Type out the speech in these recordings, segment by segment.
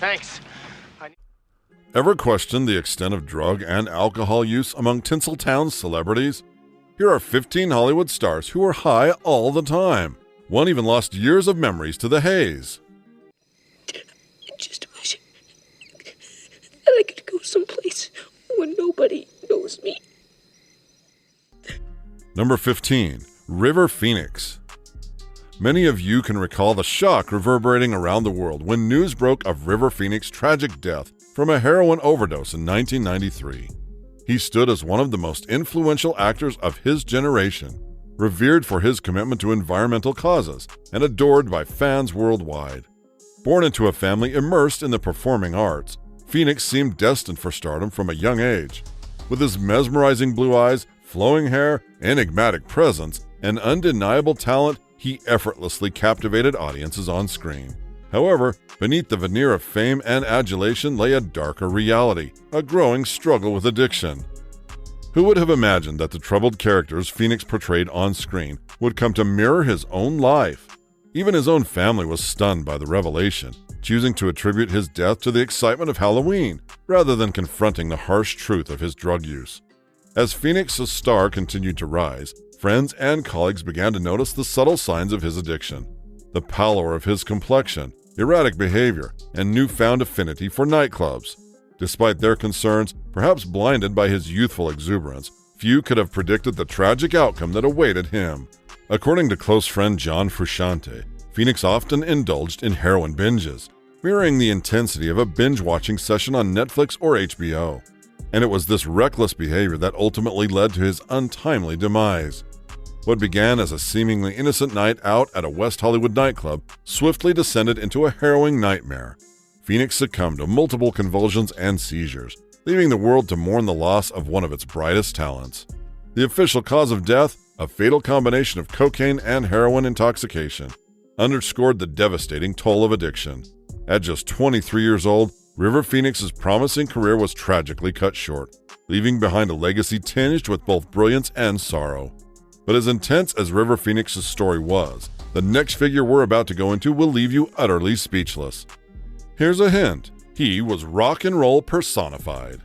Thanks. Ever questioned the extent of drug and alcohol use among Tinseltown's celebrities? Here are 15 Hollywood stars who were high all the time. One even lost years of memories to the haze. I just wish that I could go someplace where nobody knows me. Number 15. River Phoenix. Many of you can recall the shock reverberating around the world when news broke of River Phoenix's tragic death from a heroin overdose in 1993. He stood as one of the most influential actors of his generation, revered for his commitment to environmental causes and adored by fans worldwide. Born into a family immersed in the performing arts, Phoenix seemed destined for stardom from a young age. With his mesmerizing blue eyes, flowing hair, enigmatic presence, and undeniable talent, he effortlessly captivated audiences on screen. However, beneath the veneer of fame and adulation lay a darker reality, a growing struggle with addiction. Who would have imagined that the troubled characters Phoenix portrayed on screen would come to mirror his own life? Even his own family was stunned by the revelation, choosing to attribute his death to the excitement of Halloween, rather than confronting the harsh truth of his drug use. As Phoenix's star continued to rise, friends and colleagues began to notice the subtle signs of his addiction. The pallor of his complexion, erratic behavior, and newfound affinity for nightclubs. Despite their concerns, perhaps blinded by his youthful exuberance, few could have predicted the tragic outcome that awaited him. According to close friend John Frusciante, Phoenix often indulged in heroin binges, mirroring the intensity of a binge-watching session on Netflix or HBO. And it was this reckless behavior that ultimately led to his untimely demise. What began as a seemingly innocent night out at a West Hollywood nightclub swiftly descended into a harrowing nightmare. Phoenix succumbed to multiple convulsions and seizures, leaving the world to mourn the loss of one of its brightest talents. The official cause of death, a fatal combination of cocaine and heroin intoxication, underscored the devastating toll of addiction. At just 23 years old, River Phoenix's promising career was tragically cut short, leaving behind a legacy tinged with both brilliance and sorrow. But as intense as River Phoenix's story was, the next figure we're about to go into will leave you utterly speechless. Here's a hint. He was rock and roll personified.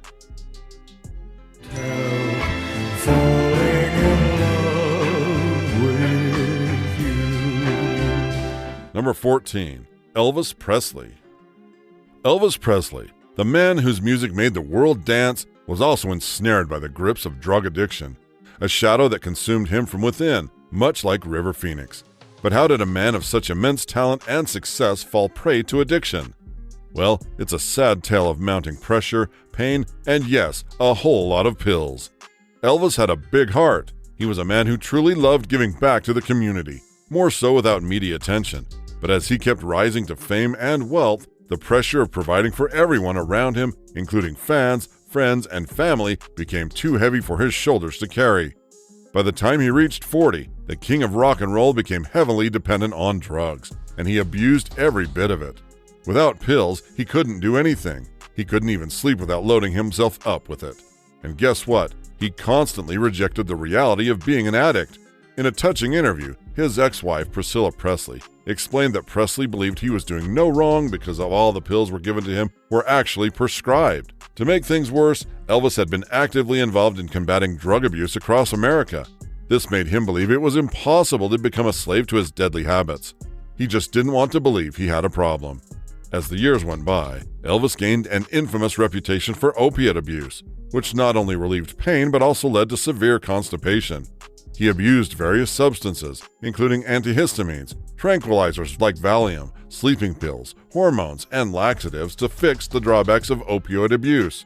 Number 14. Elvis Presley. Elvis Presley, the man whose music made the world dance, was also ensnared by the grips of drug addiction, a shadow that consumed him from within, much like River Phoenix. But how did a man of such immense talent and success fall prey to addiction? Well, it's a sad tale of mounting pressure, pain, and yes, a whole lot of pills. Elvis had a big heart. He was a man who truly loved giving back to the community, more so without media attention. But as he kept rising to fame and wealth, the pressure of providing for everyone around him, including fans, friends, and family, became too heavy for his shoulders to carry. By the time he reached 40, the king of rock and roll became heavily dependent on drugs, and he abused every bit of it. Without pills, he couldn't do anything. He couldn't even sleep without loading himself up with it. And guess what? He constantly rejected the reality of being an addict. In a touching interview, his ex-wife, Priscilla Presley, explained that Presley believed he was doing no wrong because of all the pills were given to him were actually prescribed. To make things worse, Elvis had been actively involved in combating drug abuse across America. This made him believe it was impossible to become a slave to his deadly habits. He just didn't want to believe he had a problem. As the years went by, Elvis gained an infamous reputation for opiate abuse, which not only relieved pain but also led to severe constipation. He abused various substances, including antihistamines, tranquilizers like Valium, sleeping pills, hormones, and laxatives to fix the drawbacks of opioid abuse.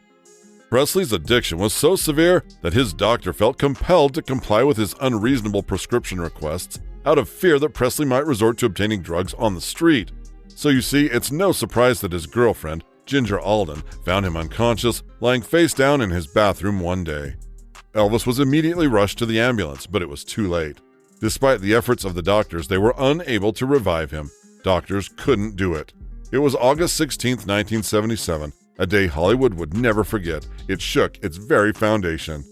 Presley's addiction was so severe that his doctor felt compelled to comply with his unreasonable prescription requests out of fear that Presley might resort to obtaining drugs on the street. So you see, it's no surprise that his girlfriend, Ginger Alden, found him unconscious, lying face down in his bathroom one day. Elvis was immediately rushed to the ambulance, but it was too late. Despite the efforts of the doctors, they were unable to revive him. Doctors couldn't do it. It was August 16, 1977, a day Hollywood would never forget. It shook its very foundation.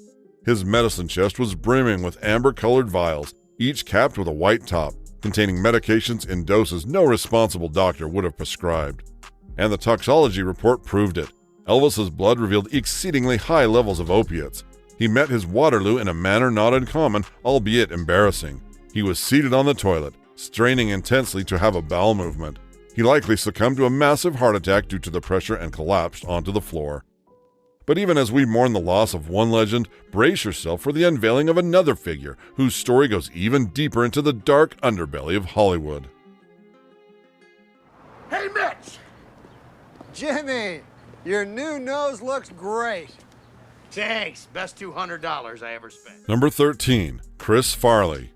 His medicine chest was brimming with amber-colored vials, each capped with a white top, containing medications in doses no responsible doctor would have prescribed. and the toxicology report proved it. Elvis's blood revealed exceedingly high levels of opiates. He met his Waterloo in a manner not uncommon, albeit embarrassing. He was seated on the toilet, straining intensely to have a bowel movement. He likely succumbed to a massive heart attack due to the pressure and collapsed onto the floor. But even as we mourn the loss of one legend, brace yourself for the unveiling of another figure whose story goes even deeper into the dark underbelly of Hollywood. Hey, Mitch! Jimmy, your new nose looks great. Thanks. Best $200 I ever spent. Number 13. Chris Farley.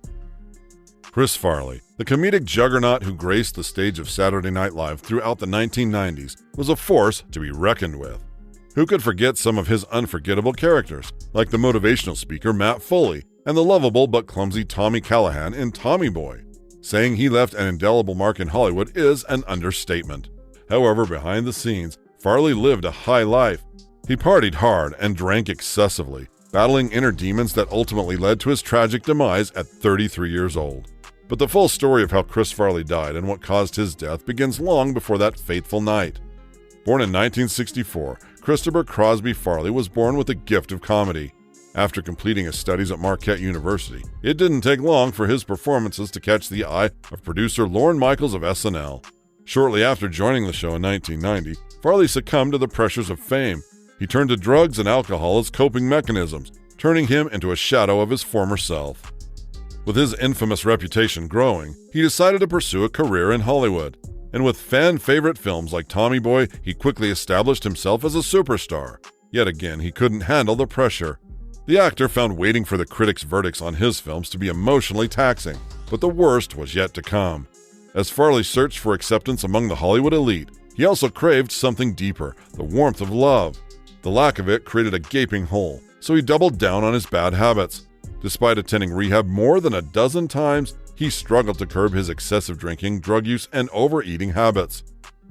Chris Farley, the comedic juggernaut who graced the stage of Saturday Night Live throughout the 1990s, was a force to be reckoned with. Who could forget some of his unforgettable characters, like the motivational speaker Matt Foley and the lovable but clumsy Tommy Callahan in Tommy Boy? Saying he left an indelible mark in Hollywood is an understatement. However, behind the scenes, Farley lived a high life. He partied hard and drank excessively, battling inner demons that ultimately led to his tragic demise at 33 years old. But the full story of how Chris Farley died and what caused his death begins long before that fateful night. Born in 1964, Christopher Crosby Farley was born with a gift of comedy. After completing his studies at Marquette University, it didn't take long for his performances to catch the eye of producer Lorne Michaels of SNL. Shortly after joining the show in 1990, Farley succumbed to the pressures of fame. He turned to drugs and alcohol as coping mechanisms, turning him into a shadow of his former self. With his infamous reputation growing, he decided to pursue a career in Hollywood. And with fan-favorite films like Tommy Boy, he quickly established himself as a superstar. Yet again, he couldn't handle the pressure. The actor found waiting for the critics' verdicts on his films to be emotionally taxing, but the worst was yet to come. As Farley searched for acceptance among the Hollywood elite, he also craved something deeper, the warmth of love. The lack of it created a gaping hole, so he doubled down on his bad habits. Despite attending rehab more than a dozen times, he struggled to curb his excessive drinking, drug use, and overeating habits.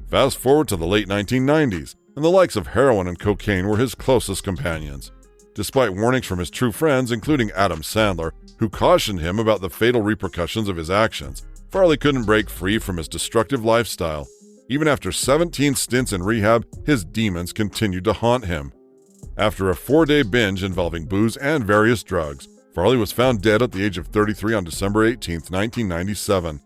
Fast forward to the late 1990s, and the likes of heroin and cocaine were his closest companions. Despite warnings from his true friends, including Adam Sandler, who cautioned him about the fatal repercussions of his actions, Farley couldn't break free from his destructive lifestyle. Even after 17 stints in rehab, his demons continued to haunt him. After a 4-day binge involving booze and various drugs, Farley was found dead at the age of 33 on December 18, 1997.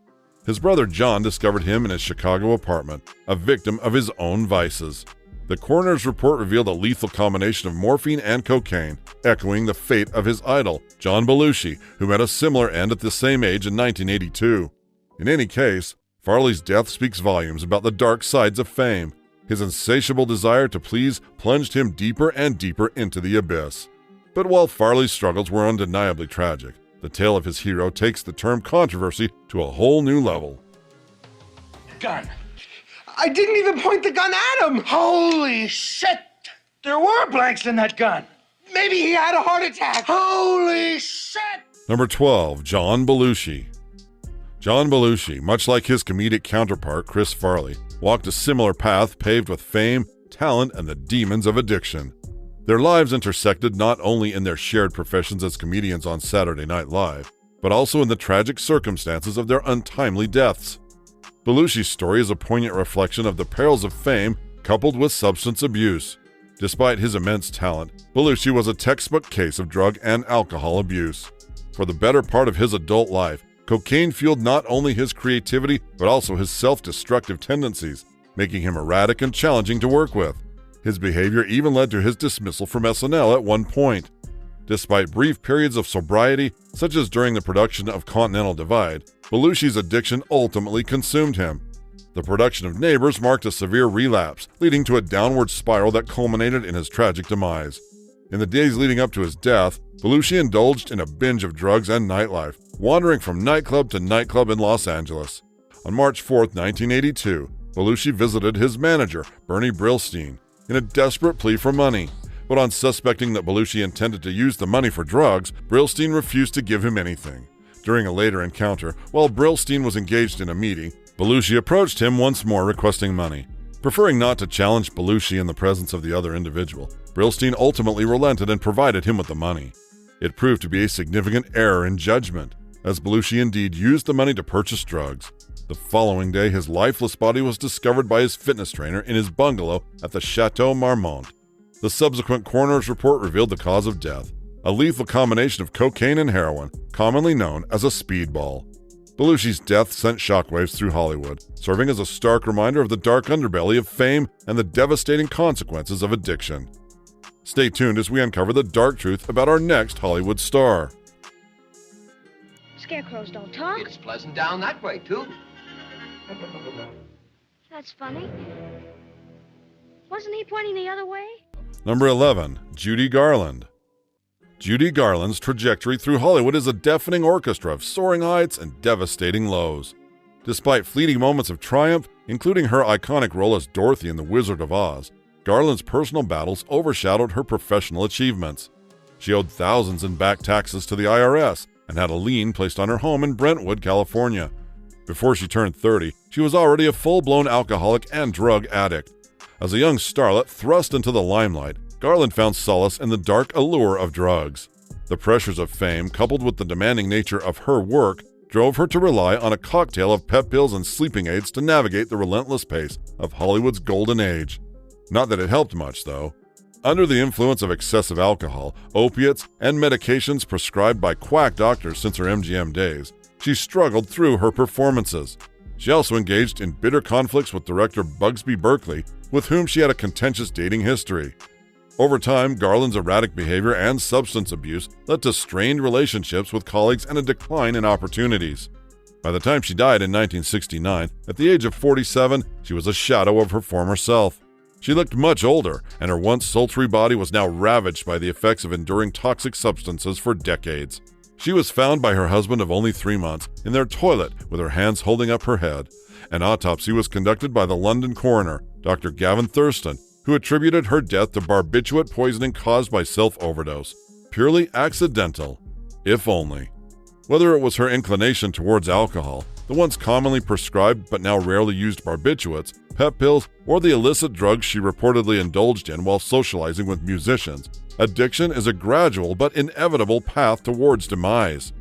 His brother John discovered him in his Chicago apartment, a victim of his own vices. The coroner's report revealed a lethal combination of morphine and cocaine, echoing the fate of his idol, John Belushi, who met a similar end at the same age in 1982. In any case, Farley's death speaks volumes about the dark sides of fame. His insatiable desire to please plunged him deeper and deeper into the abyss. But while Farley's struggles were undeniably tragic, the tale of his hero takes the term controversy to a whole new level. Gun. I didn't even point the gun at him! Holy shit! There were blanks in that gun. Maybe he had a heart attack! Holy shit! Number 12. John Belushi. John Belushi, much like his comedic counterpart Chris Farley, walked a similar path paved with fame, talent, and the demons of addiction. Their lives intersected not only in their shared professions as comedians on Saturday Night Live, but also in the tragic circumstances of their untimely deaths. Belushi's story is a poignant reflection of the perils of fame coupled with substance abuse. Despite his immense talent, Belushi was a textbook case of drug and alcohol abuse. For the better part of his adult life, cocaine fueled not only his creativity, but also his self-destructive tendencies, making him erratic and challenging to work with. His behavior even led to his dismissal from SNL at one point. Despite brief periods of sobriety, such as during the production of Continental Divide, Belushi's addiction ultimately consumed him. The production of Neighbors marked a severe relapse, leading to a downward spiral that culminated in his tragic demise. In the days leading up to his death, Belushi indulged in a binge of drugs and nightlife, wandering from nightclub to nightclub in Los Angeles. On March 4, 1982, Belushi visited his manager, Bernie Brillstein, in a desperate plea for money. But on suspecting that Belushi intended to use the money for drugs, Brillstein refused to give him anything. During a later encounter, while Brillstein was engaged in a meeting, Belushi approached him once more requesting money. Preferring not to challenge Belushi in the presence of the other individual, Brillstein ultimately relented and provided him with the money. It proved to be a significant error in judgment, as Belushi indeed used the money to purchase drugs. The following day, his lifeless body was discovered by his fitness trainer in his bungalow at the Chateau Marmont. The subsequent coroner's report revealed the cause of death, a lethal combination of cocaine and heroin, commonly known as a speedball. Belushi's death sent shockwaves through Hollywood, serving as a stark reminder of the dark underbelly of fame and the devastating consequences of addiction. Stay tuned as we uncover the dark truth about our next Hollywood star. Scarecrows don't talk. It's pleasant down that way, too. That's funny. Wasn't he pointing the other way? Number 11. Judy Garland. Judy Garland's trajectory through Hollywood is a deafening orchestra of soaring heights and devastating lows. Despite fleeting moments of triumph, including her iconic role as Dorothy in The Wizard of Oz, Garland's personal battles overshadowed her professional achievements. She owed thousands in back taxes to the IRS and had a lien placed on her home in Brentwood, California. Before she turned 30, she was already a full-blown alcoholic and drug addict. As a young starlet thrust into the limelight, Garland found solace in the dark allure of drugs. The pressures of fame, coupled with the demanding nature of her work, drove her to rely on a cocktail of pep pills and sleeping aids to navigate the relentless pace of Hollywood's golden age. Not that it helped much, though. Under the influence of excessive alcohol, opiates, and medications prescribed by quack doctors since her MGM days, she struggled through her performances. She also engaged in bitter conflicts with director Busby Berkeley, with whom she had a contentious dating history. Over time, Garland's erratic behavior and substance abuse led to strained relationships with colleagues and a decline in opportunities. By the time she died in 1969, at the age of 47, she was a shadow of her former self. She looked much older, and her once sultry body was now ravaged by the effects of enduring toxic substances for decades. She was found by her husband of only 3 months in their toilet with her hands holding up her head. An autopsy was conducted by the London coroner, Dr. Gavin Thurston, who attributed her death to barbiturate poisoning caused by self-overdose. Purely accidental, if only. Whether it was her inclination towards alcohol, the once commonly prescribed but now rarely used barbiturates, pep pills, or the illicit drugs she reportedly indulged in while socializing with musicians, addiction is a gradual but inevitable path towards demise.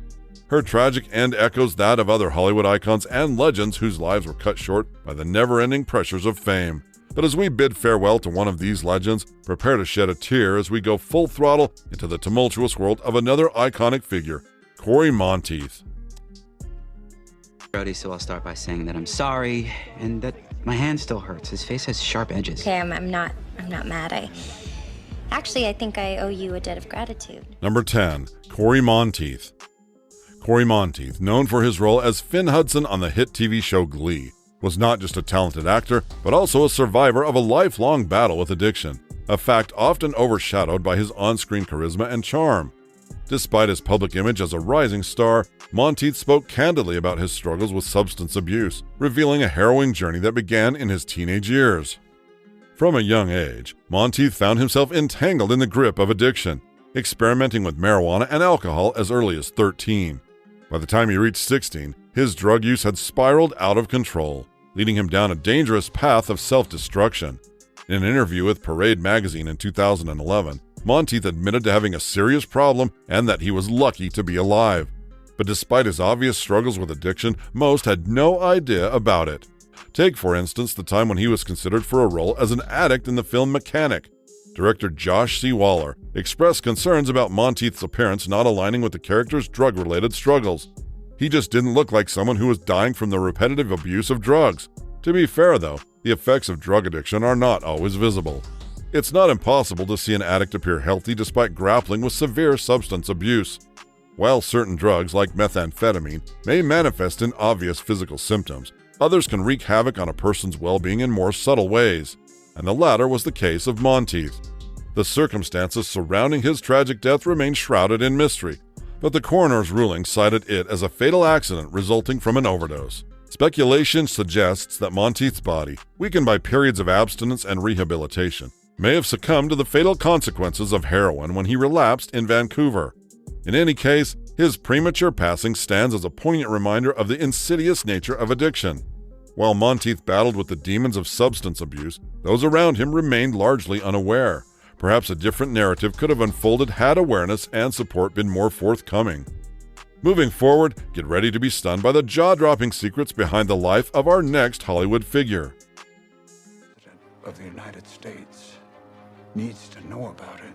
Her tragic end echoes that of other Hollywood icons and legends whose lives were cut short by the never-ending pressures of fame. But as we bid farewell to one of these legends, prepare to shed a tear as we go full throttle into the tumultuous world of another iconic figure, Cory Monte. Brody, so I'll start by saying that I'm sorry and that my hand still hurts. His face has sharp edges. Okay, I'm not mad. I think I owe you a debt of gratitude. Number 10. Cory Monte. Cory Monte, known for his role as Finn Hudson on the hit TV show Glee, was not just a talented actor, but also a survivor of a lifelong battle with addiction, a fact often overshadowed by his on-screen charisma and charm. Despite his public image as a rising star, Monteith spoke candidly about his struggles with substance abuse, revealing a harrowing journey that began in his teenage years. From a young age, Monteith found himself entangled in the grip of addiction, experimenting with marijuana and alcohol as early as 13. By the time he reached 16, his drug use had spiraled out of control, leading him down a dangerous path of self-destruction. In an interview with Parade magazine in 2011, Monteith admitted to having a serious problem and that he was lucky to be alive. But despite his obvious struggles with addiction, most had no idea about it. Take, for instance, the time when he was considered for a role as an addict in the film Mechanic. Director Josh C. Waller expressed concerns about Monteith's appearance not aligning with the character's drug-related struggles. He just didn't look like someone who was dying from the repetitive abuse of drugs. To be fair, though, the effects of drug addiction are not always visible. It's not impossible to see an addict appear healthy despite grappling with severe substance abuse. While certain drugs, like methamphetamine, may manifest in obvious physical symptoms, others can wreak havoc on a person's well-being in more subtle ways. And the latter was the case of Monteith. The circumstances surrounding his tragic death remain shrouded in mystery, but the coroner's ruling cited it as a fatal accident resulting from an overdose. Speculation suggests that Monteith's body, weakened by periods of abstinence and rehabilitation, may have succumbed to the fatal consequences of heroin when he relapsed in Vancouver. In any case, his premature passing stands as a poignant reminder of the insidious nature of addiction. While Monteith battled with the demons of substance abuse, those around him remained largely unaware. Perhaps a different narrative could have unfolded had awareness and support been more forthcoming. Moving forward, get ready to be stunned by the jaw-dropping secrets behind the life of our next Hollywood figure. The President of the United States needs to know about it.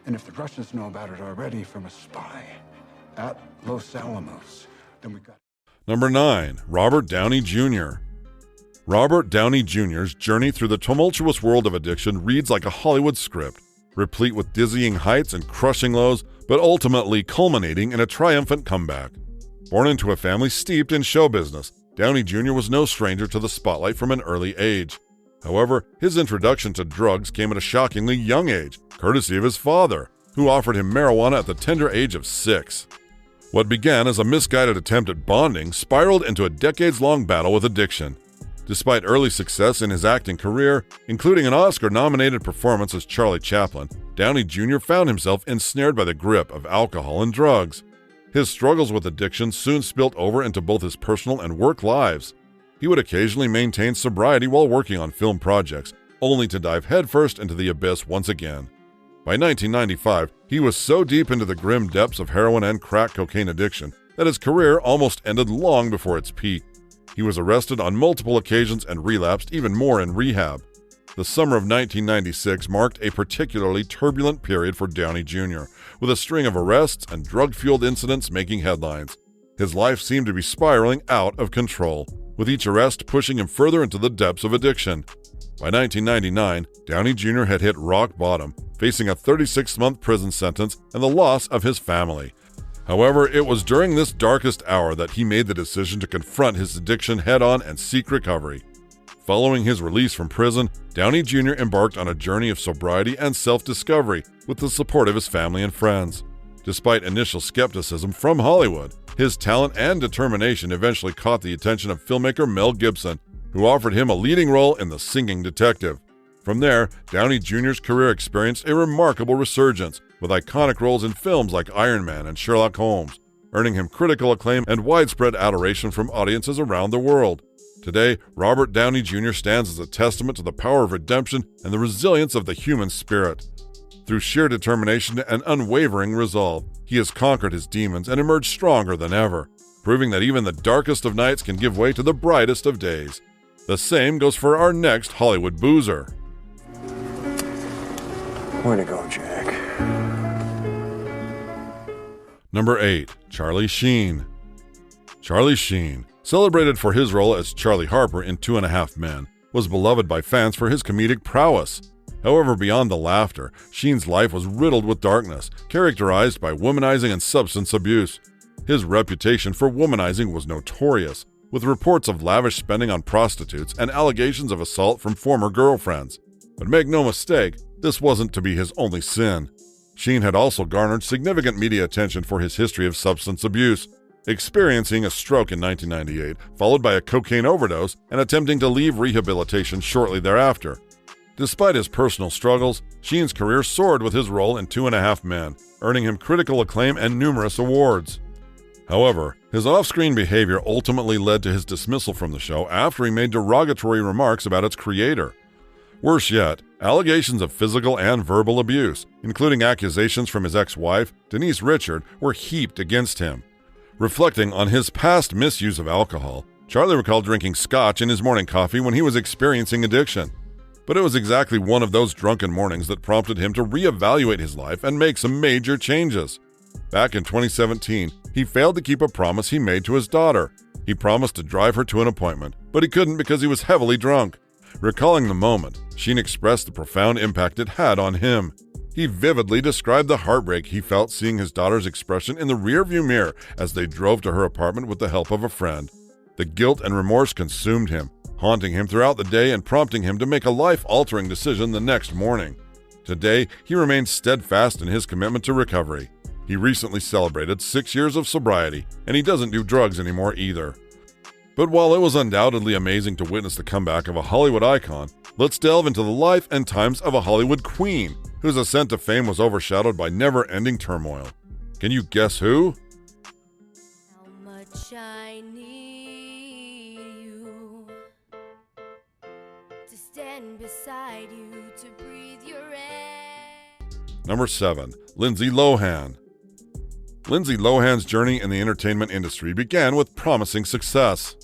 And if the Russians know about it already from a spy at Los Alamos, then we got... Number 9. Robert Downey Jr. Robert Downey Jr.'s journey through the tumultuous world of addiction reads like a Hollywood script, replete with dizzying heights and crushing lows, but ultimately culminating in a triumphant comeback. Born into a family steeped in show business, Downey Jr. was no stranger to the spotlight from an early age. However, his introduction to drugs came at a shockingly young age, courtesy of his father, who offered him marijuana at the tender age of 6. What began as a misguided attempt at bonding spiraled into a decades-long battle with addiction. Despite early success in his acting career, including an Oscar-nominated performance as Charlie Chaplin, Downey Jr. found himself ensnared by the grip of alcohol and drugs. His struggles with addiction soon spilled over into both his personal and work lives. He would occasionally maintain sobriety while working on film projects, only to dive headfirst into the abyss once again. By 1995, he was so deep into the grim depths of heroin and crack cocaine addiction that his career almost ended long before its peak. He was arrested on multiple occasions and relapsed even more in rehab. The summer of 1996 marked a particularly turbulent period for Downey Jr., with a string of arrests and drug-fueled incidents making headlines. His life seemed to be spiraling out of control, with each arrest pushing him further into the depths of addiction. By 1999, Downey Jr. had hit rock bottom, facing a 36-month prison sentence and the loss of his family. However, it was during this darkest hour that he made the decision to confront his addiction head-on and seek recovery. Following his release from prison, Downey Jr. embarked on a journey of sobriety and self-discovery with the support of his family and friends. Despite initial skepticism from Hollywood, his talent and determination eventually caught the attention of filmmaker Mel Gibson, who offered him a leading role in The Singing Detective. From there, Downey Jr.'s career experienced a remarkable resurgence, with iconic roles in films like Iron Man and Sherlock Holmes, earning him critical acclaim and widespread adoration from audiences around the world. Today, Robert Downey Jr. stands as a testament to the power of redemption and the resilience of the human spirit. Through sheer determination and unwavering resolve, he has conquered his demons and emerged stronger than ever, proving that even the darkest of nights can give way to the brightest of days. The same goes for our next Hollywood boozer. Way to go, Jack. Number 8. Charlie Sheen. Charlie Sheen, celebrated for his role as Charlie Harper in 2.5 Men, was beloved by fans for his comedic prowess. However, beyond the laughter, Sheen's life was riddled with darkness, characterized by womanizing and substance abuse. His reputation for womanizing was notorious, with reports of lavish spending on prostitutes and allegations of assault from former girlfriends. But make no mistake, this wasn't to be his only sin. Sheen had also garnered significant media attention for his history of substance abuse, experiencing a stroke in 1998, followed by a cocaine overdose, and attempting to leave rehabilitation shortly thereafter. Despite his personal struggles, Sheen's career soared with his role in 2.5 Men, earning him critical acclaim and numerous awards. However, his off-screen behavior ultimately led to his dismissal from the show after he made derogatory remarks about its creator. Worse yet, allegations of physical and verbal abuse, including accusations from his ex-wife, Denise Richard, were heaped against him. Reflecting on his past misuse of alcohol, Charlie recalled drinking scotch in his morning coffee when he was experiencing addiction. But it was exactly one of those drunken mornings that prompted him to reevaluate his life and make some major changes. Back in 2017, he failed to keep a promise he made to his daughter. He promised to drive her to an appointment, but he couldn't because he was heavily drunk. Recalling the moment, Sheen expressed the profound impact it had on him. He vividly described the heartbreak he felt seeing his daughter's expression in the rearview mirror as they drove to her apartment with the help of a friend. The guilt and remorse consumed him, haunting him throughout the day and prompting him to make a life-altering decision the next morning. Today, he remains steadfast in his commitment to recovery. He recently celebrated 6 years of sobriety, and he doesn't do drugs anymore either. But while it was undoubtedly amazing to witness the comeback of a Hollywood icon, let's delve into the life and times of a Hollywood queen, whose ascent to fame was overshadowed by never-ending turmoil. Can you guess who? How much I need you to stand beside you, to breathe your air. Number 7. Lindsay Lohan. Lindsay Lohan's journey in the entertainment industry began with promising success.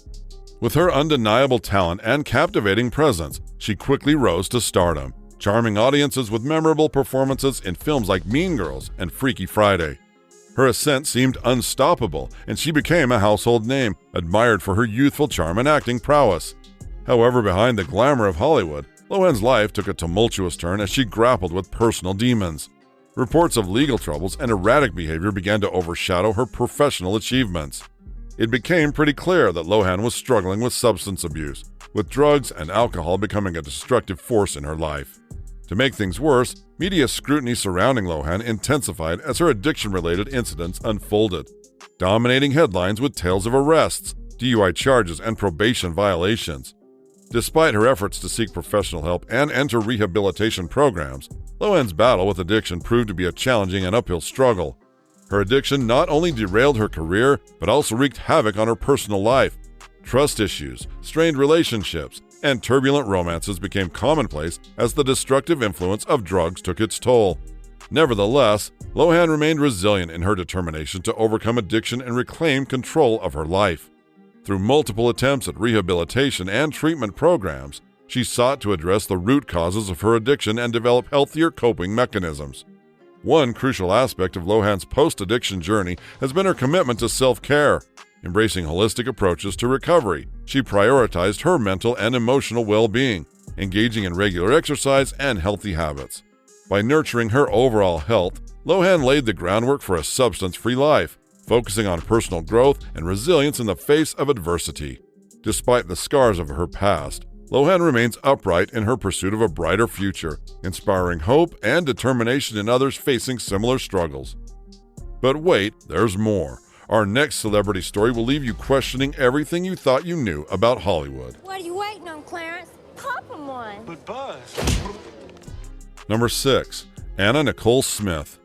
With her undeniable talent and captivating presence, she quickly rose to stardom, charming audiences with memorable performances in films like Mean Girls and Freaky Friday. Her ascent seemed unstoppable, and she became a household name, admired for her youthful charm and acting prowess. However, behind the glamour of Hollywood, Lohan's life took a tumultuous turn as she grappled with personal demons. Reports of legal troubles and erratic behavior began to overshadow her professional achievements. It became pretty clear that Lohan was struggling with substance abuse, with drugs and alcohol becoming a destructive force in her life. To make things worse, media scrutiny surrounding Lohan intensified as her addiction-related incidents unfolded, dominating headlines with tales of arrests, DUI charges, and probation violations. Despite her efforts to seek professional help and enter rehabilitation programs, Lohan's battle with addiction proved to be a challenging and uphill struggle. Her addiction not only derailed her career, but also wreaked havoc on her personal life. Trust issues, strained relationships, and turbulent romances became commonplace as the destructive influence of drugs took its toll. Nevertheless, Lohan remained resilient in her determination to overcome addiction and reclaim control of her life. Through multiple attempts at rehabilitation and treatment programs, she sought to address the root causes of her addiction and develop healthier coping mechanisms. One crucial aspect of Lohan's post-addiction journey has been her commitment to self-care. Embracing holistic approaches to recovery, she prioritized her mental and emotional well-being, engaging in regular exercise and healthy habits. By nurturing her overall health, Lohan laid the groundwork for a substance-free life, focusing on personal growth and resilience in the face of adversity. Despite the scars of her past, Lohan remains upright in her pursuit of a brighter future, inspiring hope and determination in others facing similar struggles. But wait, there's more. Our next celebrity story will leave you questioning everything you thought you knew about Hollywood. What are you waiting on, Clarence? Pop him one. But Buzz. Number 6. Anna Nicole Smith.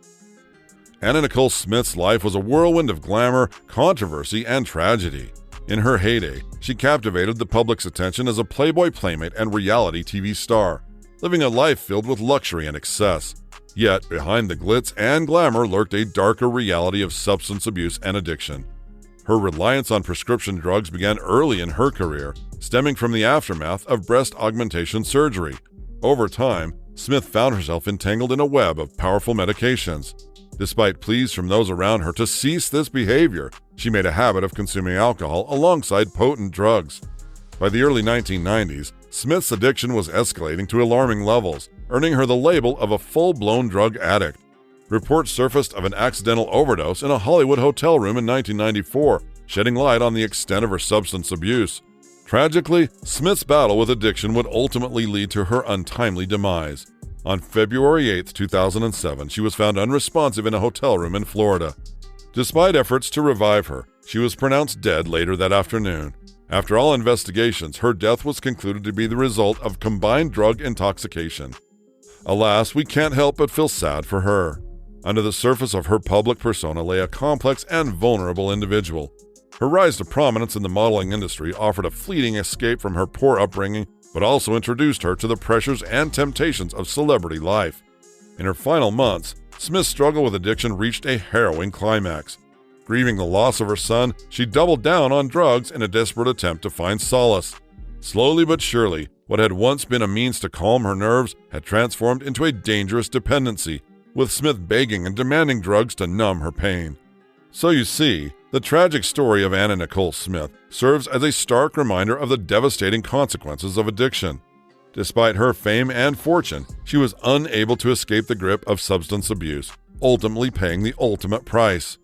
Anna Nicole Smith's life was a whirlwind of glamour, controversy, and tragedy. In her heyday, she captivated the public's attention as a Playboy playmate and reality TV star, living a life filled with luxury and excess. Yet, behind the glitz and glamour lurked a darker reality of substance abuse and addiction. Her reliance on prescription drugs began early in her career, stemming from the aftermath of breast augmentation surgery. Over time, Smith found herself entangled in a web of powerful medications. Despite pleas from those around her to cease this behavior, she made a habit of consuming alcohol alongside potent drugs. By the early 1990s, Smith's addiction was escalating to alarming levels, earning her the label of a full-blown drug addict. Reports surfaced of an accidental overdose in a Hollywood hotel room in 1994, shedding light on the extent of her substance abuse. Tragically, Smith's battle with addiction would ultimately lead to her untimely demise. On February 8, 2007, she was found unresponsive in a hotel room in Florida. Despite efforts to revive her, she was pronounced dead later that afternoon. After all investigations, her death was concluded to be the result of combined drug intoxication. Alas, we can't help but feel sad for her. Under the surface of her public persona lay a complex and vulnerable individual. Her rise to prominence in the modeling industry offered a fleeting escape from her poor upbringing, but also introduced her to the pressures and temptations of celebrity life. In her final months, Smith's struggle with addiction reached a harrowing climax. Grieving the loss of her son, she doubled down on drugs in a desperate attempt to find solace. Slowly but surely, what had once been a means to calm her nerves had transformed into a dangerous dependency, with Smith begging and demanding drugs to numb her pain. So you see, the tragic story of Anna Nicole Smith serves as a stark reminder of the devastating consequences of addiction. Despite her fame and fortune, she was unable to escape the grip of substance abuse, ultimately paying the ultimate price.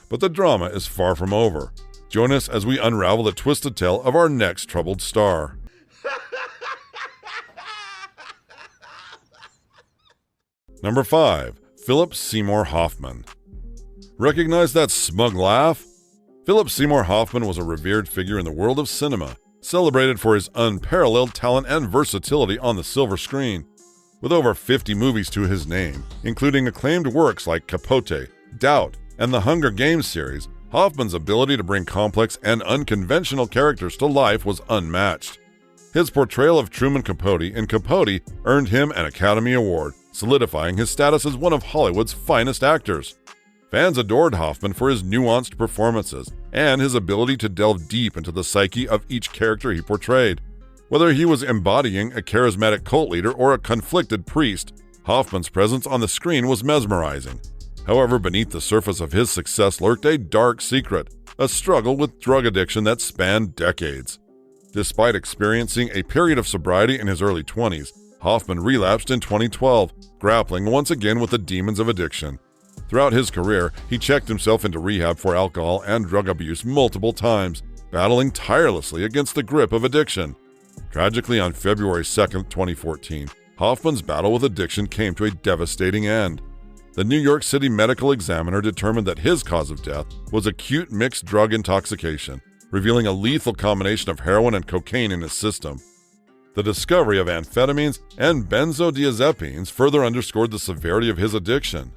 But the drama is far from over. Join us as we unravel the twisted tale of our next troubled star. Number 5. Philip Seymour Hoffman. Recognize that smug laugh? Philip Seymour Hoffman was a revered figure in the world of cinema, celebrated for his unparalleled talent and versatility on the silver screen. With over 50 movies to his name, including acclaimed works like Capote, Doubt, and the Hunger Games series, Hoffman's ability to bring complex and unconventional characters to life was unmatched. His portrayal of Truman Capote in Capote earned him an Academy Award, solidifying his status as one of Hollywood's finest actors. Fans adored Hoffman for his nuanced performances and his ability to delve deep into the psyche of each character he portrayed. Whether he was embodying a charismatic cult leader or a conflicted priest, Hoffman's presence on the screen was mesmerizing. However, beneath the surface of his success lurked a dark secret, a struggle with drug addiction that spanned decades. Despite experiencing a period of sobriety in his early 20s, Hoffman relapsed in 2012, grappling once again with the demons of addiction. Throughout his career, he checked himself into rehab for alcohol and drug abuse multiple times, battling tirelessly against the grip of addiction. Tragically, on February 2, 2014, Hoffman's battle with addiction came to a devastating end. The New York City Medical Examiner determined that his cause of death was acute mixed drug intoxication, revealing a lethal combination of heroin and cocaine in his system. The discovery of amphetamines and benzodiazepines further underscored the severity of his addiction.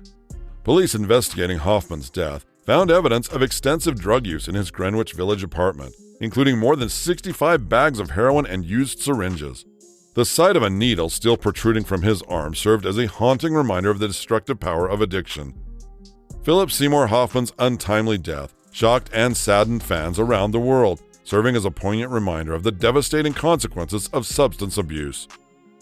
Police investigating Hoffman's death found evidence of extensive drug use in his Greenwich Village apartment, including more than 65 bags of heroin and used syringes. The sight of a needle still protruding from his arm served as a haunting reminder of the destructive power of addiction. Philip Seymour Hoffman's untimely death shocked and saddened fans around the world, serving as a poignant reminder of the devastating consequences of substance abuse.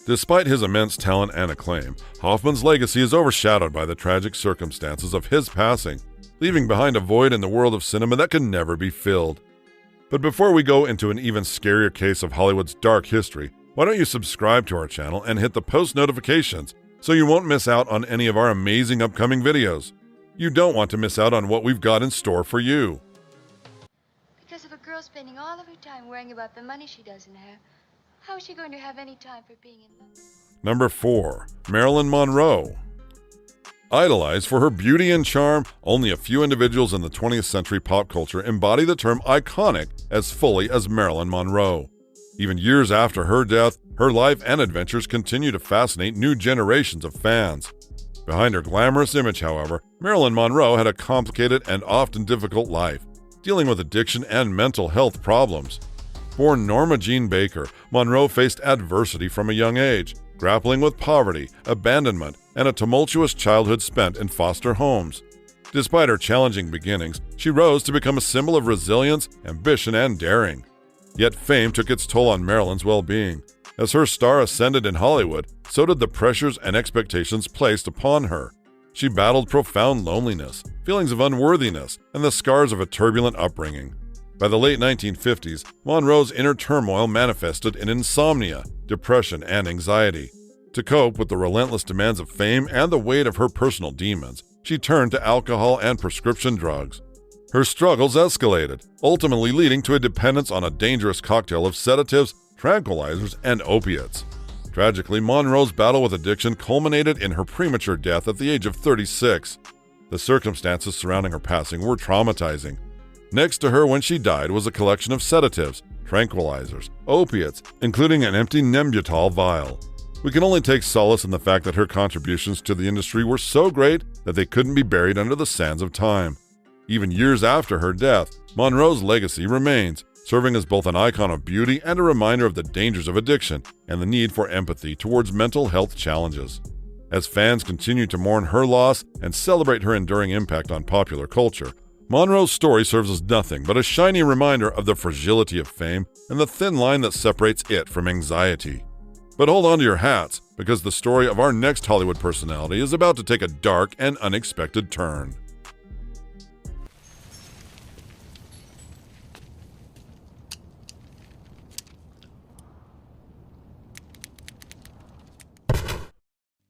Despite his immense talent and acclaim, Hoffman's legacy is overshadowed by the tragic circumstances of his passing, leaving behind a void in the world of cinema that can never be filled. But before we go into an even scarier case of Hollywood's dark history, why don't you subscribe to our channel and hit the post notifications so you won't miss out on any of our amazing upcoming videos. You don't want to miss out on what we've got in store for you. Because of a girl spending all of her time worrying about the money she doesn't have, how is she going to have any time for being in love? Number 4. Marilyn Monroe. Idolized for her beauty and charm, only a few individuals in the 20th century pop culture embody the term iconic as fully as Marilyn Monroe. Even years after her death, her life and adventures continue to fascinate new generations of fans. Behind her glamorous image, however, Marilyn Monroe had a complicated and often difficult life, dealing with addiction and mental health problems. Born Norma Jean Baker, Monroe faced adversity from a young age, grappling with poverty, abandonment, and a tumultuous childhood spent in foster homes. Despite her challenging beginnings, she rose to become a symbol of resilience, ambition, and daring. Yet fame took its toll on Marilyn's well-being. As her star ascended in Hollywood, so did the pressures and expectations placed upon her. She battled profound loneliness, feelings of unworthiness, and the scars of a turbulent upbringing. By the late 1950s, Monroe's inner turmoil manifested in insomnia, depression, and anxiety. To cope with the relentless demands of fame and the weight of her personal demons, she turned to alcohol and prescription drugs. Her struggles escalated, ultimately leading to a dependence on a dangerous cocktail of sedatives, tranquilizers, and opiates. Tragically, Monroe's battle with addiction culminated in her premature death at the age of 36. The circumstances surrounding her passing were traumatizing. Next to her when she died was a collection of sedatives, tranquilizers, opiates, including an empty Nembutal vial. We can only take solace in the fact that her contributions to the industry were so great that they couldn't be buried under the sands of time. Even years after her death, Monroe's legacy remains, serving as both an icon of beauty and a reminder of the dangers of addiction and the need for empathy towards mental health challenges. As fans continue to mourn her loss and celebrate her enduring impact on popular culture, Monroe's story serves as nothing but a shining reminder of the fragility of fame and the thin line that separates it from anxiety. But hold on to your hats, because the story of our next Hollywood personality is about to take a dark and unexpected turn.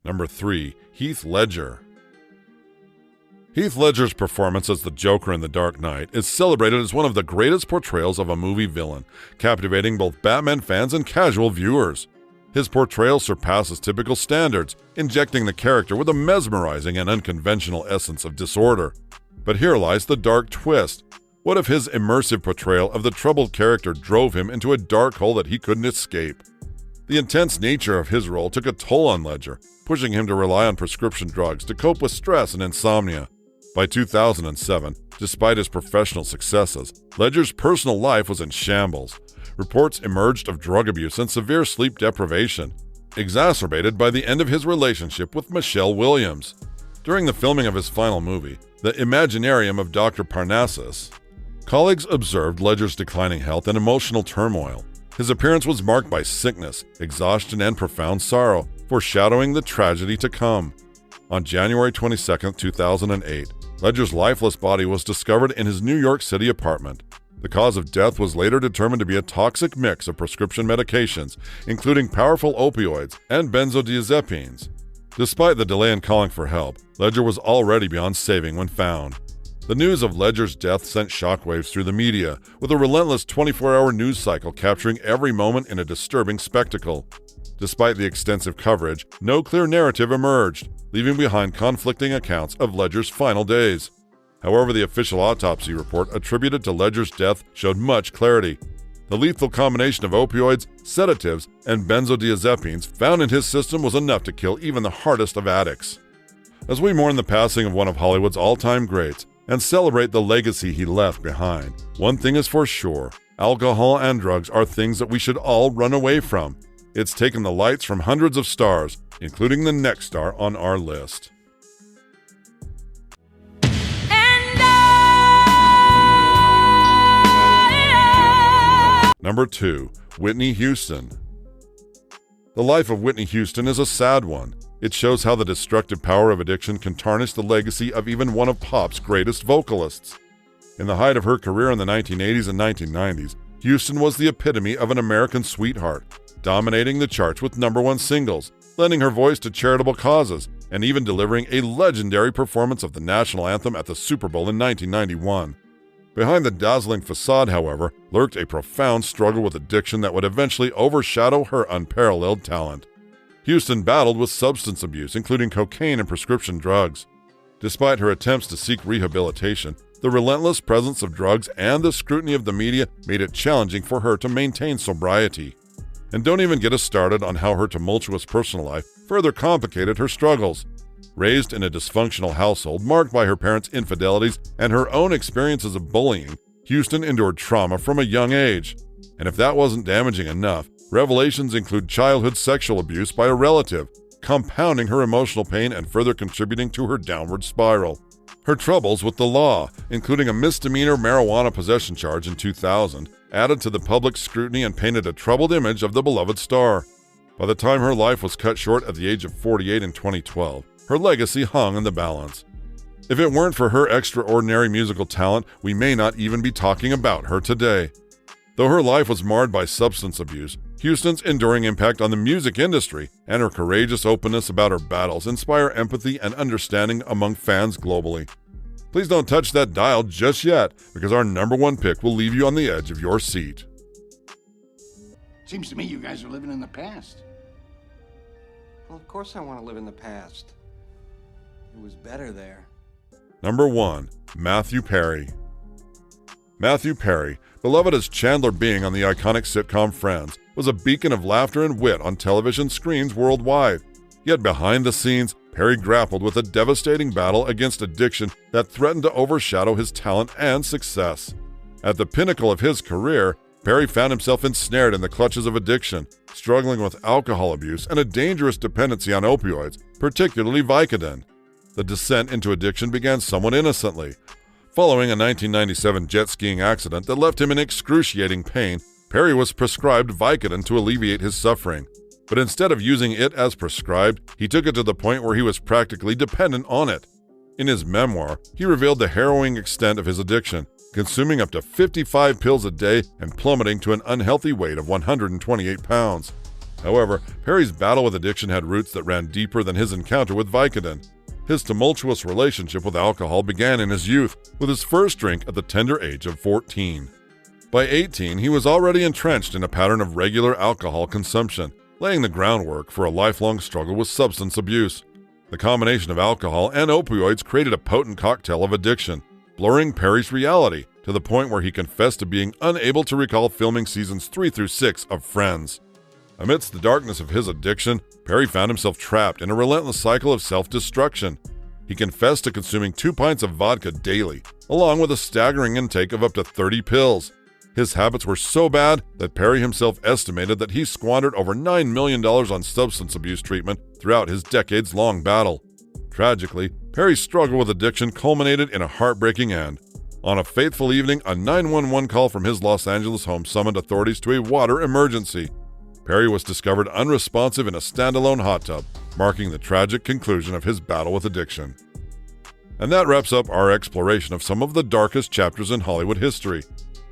Number 3. Heath Ledger. Heath Ledger's performance as the Joker in The Dark Knight is celebrated as one of the greatest portrayals of a movie villain, captivating both Batman fans and casual viewers. His portrayal surpasses typical standards, injecting the character with a mesmerizing and unconventional essence of disorder. But here lies the dark twist. What if his immersive portrayal of the troubled character drove him into a dark hole that he couldn't escape? The intense nature of his role took a toll on Ledger, pushing him to rely on prescription drugs to cope with stress and insomnia. By 2007, despite his professional successes, Ledger's personal life was in shambles. Reports emerged of drug abuse and severe sleep deprivation, exacerbated by the end of his relationship with Michelle Williams. During the filming of his final movie, the Imaginarium of Dr. Parnassus. Colleagues observed Ledger's declining health and emotional turmoil. His appearance was marked by sickness, exhaustion, and profound sorrow, foreshadowing the tragedy to come. On January 22, 2008, Ledger's lifeless body was discovered in his New York City apartment. The cause of death was later determined to be a toxic mix of prescription medications, including powerful opioids and benzodiazepines. Despite the delay in calling for help, Ledger was already beyond saving when found. The news of Ledger's death sent shockwaves through the media, with a relentless 24-hour news cycle capturing every moment in a disturbing spectacle. Despite the extensive coverage, no clear narrative emerged, leaving behind conflicting accounts of Ledger's final days. However, the official autopsy report attributed to Ledger's death showed much clarity. The lethal combination of opioids, sedatives, and benzodiazepines found in his system was enough to kill even the hardest of addicts. As we mourn the passing of one of Hollywood's all-time greats and celebrate the legacy he left behind, one thing is for sure: alcohol and drugs are things that we should all run away from. It's taken the lights from hundreds of stars, including the next star on our list. Number 2. Whitney Houston. The life of Whitney Houston is a sad one. It shows how the destructive power of addiction can tarnish the legacy of even one of pop's greatest vocalists. In the height of her career in the 1980s and 1990s, Houston was the epitome of an American sweetheart, dominating the charts with #1 singles, lending her voice to charitable causes, and even delivering a legendary performance of the national anthem at the Super Bowl in 1991. Behind the dazzling facade, however, lurked a profound struggle with addiction that would eventually overshadow her unparalleled talent. Houston battled with substance abuse, including cocaine and prescription drugs. Despite her attempts to seek rehabilitation, the relentless presence of drugs and the scrutiny of the media made it challenging for her to maintain sobriety. And don't even get us started on how her tumultuous personal life further complicated her struggles. Raised in a dysfunctional household marked by her parents' infidelities and her own experiences of bullying, Houston endured trauma from a young age. And if that wasn't damaging enough, revelations include childhood sexual abuse by a relative, compounding her emotional pain and further contributing to her downward spiral. Her troubles with the law, including a misdemeanor marijuana possession charge in 2000, added to the public scrutiny and painted a troubled image of the beloved star. By the time her life was cut short at the age of 48 in 2012, her legacy hung in the balance. If it weren't for her extraordinary musical talent, we may not even be talking about her today. Though her life was marred by substance abuse, Houston's enduring impact on the music industry and her courageous openness about her battles inspire empathy and understanding among fans globally. Please don't touch that dial just yet, because our #1 pick will leave you on the edge of your seat. Seems to me you guys are living in the past. Well, of course I want to live in the past. It was better there. Number 1. Matthew Perry. Matthew Perry, beloved as Chandler Bing on the iconic sitcom Friends, was a beacon of laughter and wit on television screens worldwide. Yet behind the scenes, Perry grappled with a devastating battle against addiction that threatened to overshadow his talent and success. At the pinnacle of his career, Perry found himself ensnared in the clutches of addiction, struggling with alcohol abuse and a dangerous dependency on opioids, particularly Vicodin. The descent into addiction began somewhat innocently. Following a 1997 jet skiing accident that left him in excruciating pain, Perry was prescribed Vicodin to alleviate his suffering. But instead of using it as prescribed, he took it to the point where he was practically dependent on it. In his memoir, he revealed the harrowing extent of his addiction, consuming up to 55 pills a day and plummeting to an unhealthy weight of 128 pounds. However, Perry's battle with addiction had roots that ran deeper than his encounter with Vicodin. His tumultuous relationship with alcohol began in his youth, with his first drink at the tender age of 14. By 18, he was already entrenched in a pattern of regular alcohol consumption, laying the groundwork for a lifelong struggle with substance abuse. The combination of alcohol and opioids created a potent cocktail of addiction, blurring Perry's reality to the point where he confessed to being unable to recall filming seasons 3 through 6 of Friends. Amidst the darkness of his addiction, Perry found himself trapped in a relentless cycle of self-destruction. He confessed to consuming 2 pints of vodka daily, along with a staggering intake of up to 30 pills. His habits were so bad that Perry himself estimated that he squandered over $9 million on substance abuse treatment throughout his decades-long battle. Tragically, Perry's struggle with addiction culminated in a heartbreaking end. On a fateful evening, a 911 call from his Los Angeles home summoned authorities to a water emergency. Perry was discovered unresponsive in a standalone hot tub, marking the tragic conclusion of his battle with addiction. And that wraps up our exploration of some of the darkest chapters in Hollywood history.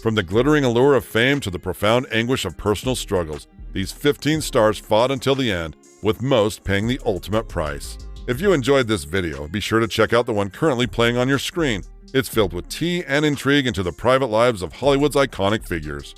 From the glittering allure of fame to the profound anguish of personal struggles, these 15 stars fought until the end, with most paying the ultimate price. If you enjoyed this video, be sure to check out the one currently playing on your screen. It's filled with tea and intrigue into the private lives of Hollywood's iconic figures.